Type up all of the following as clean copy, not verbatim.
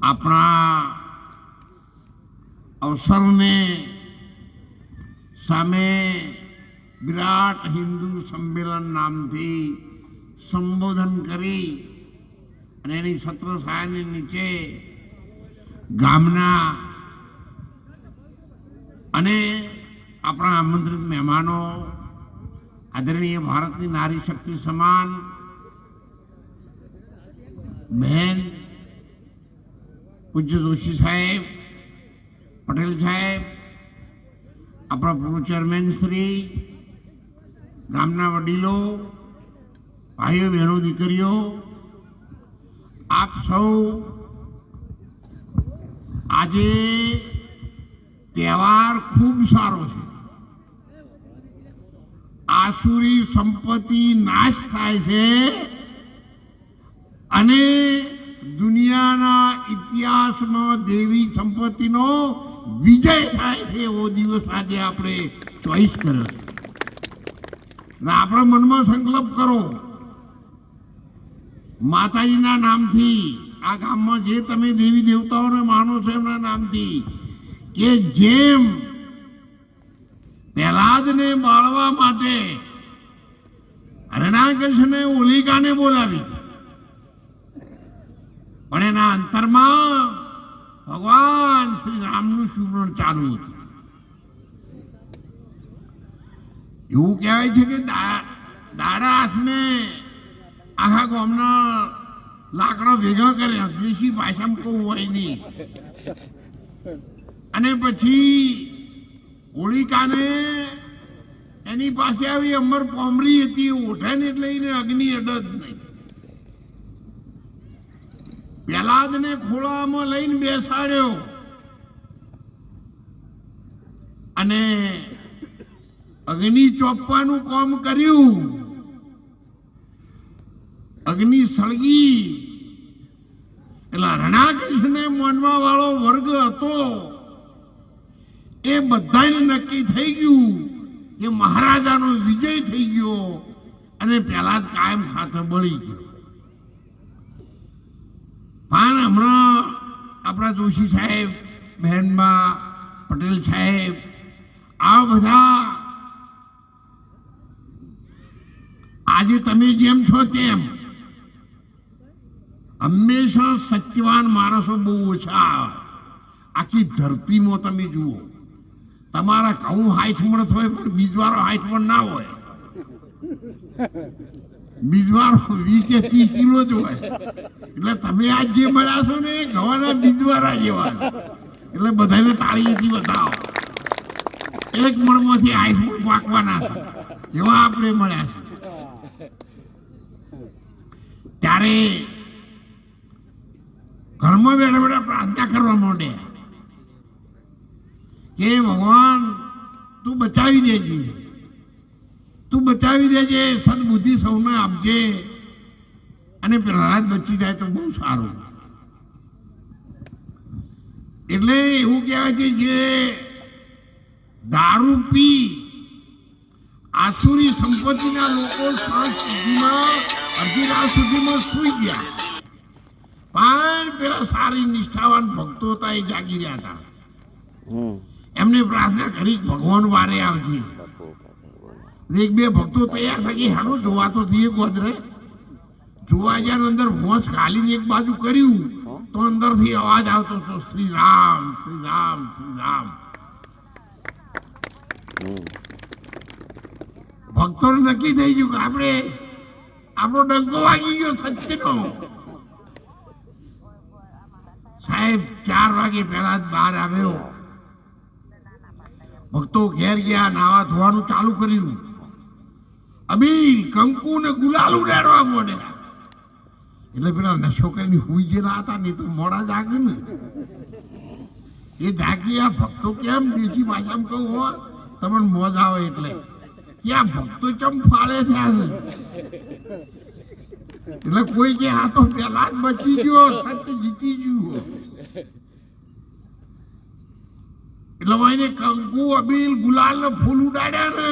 આપણા અવસરને સામે વિરાટ હિન્દુ સંમેલન નામથી સંબોધન કરી અને એની છત્રછાયાની નીચે ગામના અને આપણા આમંત્રિત મહેમાનો, આદરણીય ભારતની નારી શક્તિ સમાન બહેન પૂજ્ય જોશી સાહેબ, પટેલ સાહેબ, આપણા પૂર્વ ચેરમેન શ્રી, ગામના વડીલો, ભાઈઓ બહેનો, દીકરીઓ, આપ સૌ આજે તહેવાર ખૂબ સારો છે. આસુરી સંપત્તિ નાશ થાય છે અને દુનિયાના ઇતિહાસમાં દેવી સંપત્તિનો વિજય થાય છે એવો દિવસ આજે આપણે ચોઈસ કર્યો છે. આપણા મનમાં સંકલ્પ કરો, માતાજીના નામથી આ ગામમાં જે તમે દેવી દેવતાઓને માનો છો એમના નામથી કે જેમ પ્રહલાદને બાળવા માટે હરણાકૃષ્ણને હોલિકાને બોલાવી પણ એના અંતરમાં ભગવાન શ્રી રામનું સ્મરણ ચાલુ હતું. એવું કહેવાય છે કે દાડા હાથને આખા ગામના લાકડા ભેગા કર્યા, દેશી ભાષામાં કહું હોય નહીં, અને પછી હોલિકાને એની પાસે આવી અમર પોમરી હતી, ઓઠાને એટલે એને અગ્નિ અડદ નહીં. પ્રહલાદને ખોળામાં લઈને બેસાડ્યો અને અગ્નિ ચોપવાનું કામ કર્યું. અગ્નિ સળગી એટલે રણાકૃષ્ણને માનવા વાળો વર્ગ હતો એ બધાને નક્કી થઈ ગયું કે મહારાજાનો વિજય થઈ ગયો અને પ્રહલાદ કાયમ ખાતે બળી ગયો. પણ હમણાં આપણા જોશી સાહેબ, બહેનબા, પટેલ સાહેબ, આ બધા આજે તમે જેમ છો તેમ હંમેશા સત્યવાન માણસો બહુ ઓછા આવે. આખી ધરતીમાં તમે જુઓ, તમારા ઘઉં 60 મણ હોય પણ બીજવારો 60 મણ ના હોય, બીજવારો 20 કે 30 કિલો જ હોય. એટલે તમે આજ જે મળ્યા છો ને એ ઘઉંના બીજવારા જેવા, એટલે બધાને તાળીથી બતાવો. 1 મણમાંથી 60 મણ પાકવાના છે એવા આપણે મળ્યા છે. ત્યારે ઘરમાં બેઠા બેઠા પ્રાર્થના કરવા માંડ્યા કે ભગવાન તું બચાવી દેજે, તું બચાવી દેજે, સદબુદ્ધિ સૌને આપજે અને પ્રહલાદ બચી જાય તો બહુ સારું. એટલે એવું કહેવાય છે જે દારૂ પી આસુરી સંપત્તિના લોકો સાંજ સુધીમાં, અડધી રાત સુધીમાં સુઈ ગયા, પણ પેલા સારી નિષ્ઠાવાન ભક્તો હતા એ જાગી રહ્યા હતા. એમને પ્રાર્થના કરી ભગવાન વારે આવશે. 1-2 ભક્તો તૈયાર થઈ હાડો જોવા તો થઈએ ગોદરે જોવા ગયા, અંદર હોશ ખાલીને એક બાજુ કર્યું તો અંદરથી અવાજ આવતો હતો, શ્રી રામ, શ્રી રામ, શ્રી રામ. ભક્તોને નક્કી થઈ ગયું કે આપણો ડંકો વાગી ગયો સત્યનો. સાહેબ 4 વાગે પહેલા જ બહાર આવ્યો. ભક્તો ઘેર ગયા, નાવા ધોવાનું ચાલુ કર્યું. અબીર, કંકુ ને ગુલાલ ઉડાડવા માંડ્યા. એટલે પેલા નશો કરીને હુઈ ગયેલા હતા ને તો મોડા જાગે ને એ જાગી. આ ભક્તો કેમ દેશી ભાષામાં કહું હો તમને મોજ આવે એટલે કે આ ભક્તો ચમ ફાળે થયા છે. એટલે કોઈ કે આ તો પેલા જ બચી ગયો, સત્ય જીતી ગયું. એટલે એને કંકુ, અબીલ, ગુલાલ ને ફૂલ ઉડાડ્યા ને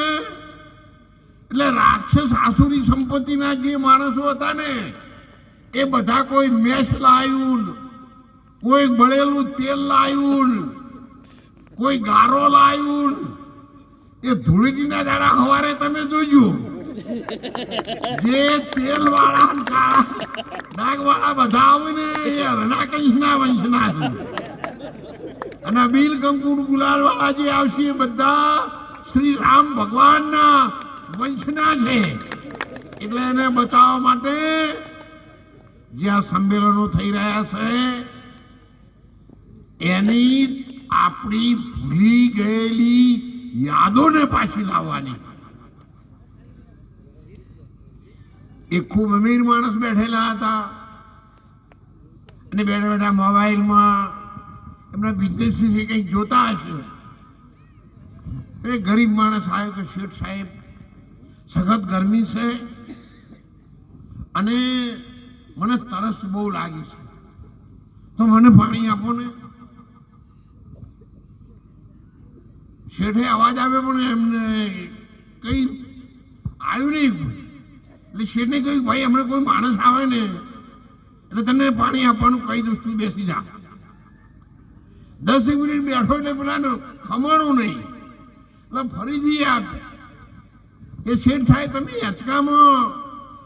એટલે રાક્ષસ આસુરી સંપત્તિના જે માણસો હતા ને એ બધા કોઈ મેષ લાવ્યું, કોઈ બળેલું તેલ લાવ્યું, કોઈ ગારો લાવ્યું, એ ધૂળેટીના દાડા સવારે તમે જોજો, જે તેલ વાળા ડાઘ વાળા બધા આવે ને એ હરણાકંશના વંશના છે, અને બિલ કંકુ ગુલાલ વાળા જે આવશે એ બધા શ્રી રામ ભગવાનના વંશના છે. એટલે એને બચાવવા માટે જ્યાં સંમેલનો થઈ રહ્યા છે એની આપણી ભૂલી ગયેલી યાદોને પાછી લાવવાની. એ ખૂબ અમીર માણસ બેઠેલા હતા અને બેઠા બેઠા મોબાઈલમાં એમના બિઝનેસ વિશે કંઈક જોતા હશે. એ ગરીબ માણસ આવ્યો કે શેઠ સાહેબ સખત ગરમી છે અને મને તરસ બહુ લાગી છે, તો મને પાણી આપો ને. શેઠે અવાજ આવે પણ એમને કઈ આવ્યું નહીં. એટલે શેઠને કહ્યું ભાઈ હમણાં કોઈ માણસ આવે ને એટલે તને પાણી આપવાનું કહી દઉં, તું બેસી જા. 10 મિનિટ બેઠો એટલે પેલા ખમણું નહીં એટલે ફરીથી આપ એ શેઠ સાહેબ તમે હેચકામાં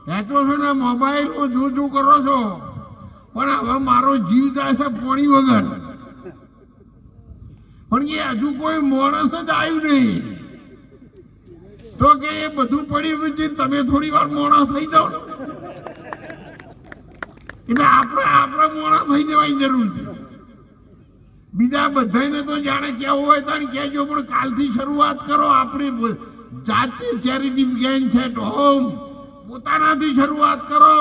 હેચો છો ને મોબાઈલમાં જો કરો છો, પણ હવે મારો જીવ જાય છે પાણી વગર. પણ એ હજુ કોઈ માણસ જ આવ્યું નહીં. તો કે એ બધું પડી છે, તમે થોડી વાર મોણા થઈ જાઓ ને. એટલે આપણે મોણા થઈ જવાની જરૂર છે. બીજા બધાને તો જાણે કેવું હોય તારે કહેજો, પણ કાલથી શરૂઆત કરો. આપણે જાતે ચેરિટી બિગેન છે હોમ, પોતાનાથી શરૂઆત કરો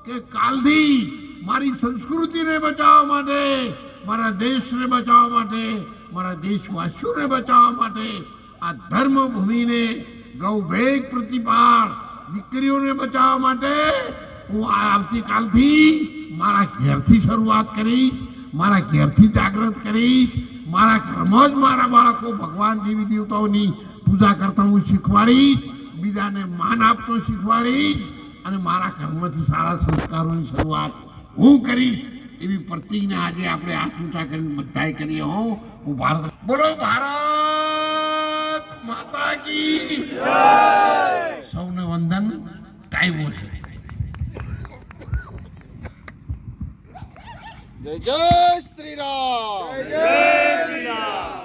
કે કાલથી મારી સંસ્કૃતિને બચાવવા માટે, મારા દેશને બચાવવા માટે, મારા દેશવાસીઓને બચાવવા માટે, આ ધર્મભૂમિને ગૌભેગ પ્રતિપાળ દીકરીઓને બચાવવા માટે હું આવતીકાલથી મારા ઘેરથી શરૂઆત કરીશ, મારા ઘેરથી જાગૃત કરીશ. મારા ઘરમાં જ મારા બાળકો ભગવાન દેવી દેવતાઓની પૂજા કરતા હું શીખવાડીશ, બીજાને માન આપતો શીખવાડીશ, અને મારા ઘરમાંથી સારા સંસ્કારોની શરૂઆત હું કરીશ. એવી પ્રતિજ્ઞા આજે આપણે હાથ ઊંચા કરીને બધાએ કરીએ. હું ભારત બોલો, ભારત માતા કી જય. સૌને વંદન. ટાઈમ છે. જય જય શ્રી રામ. જય શ્રી રામ.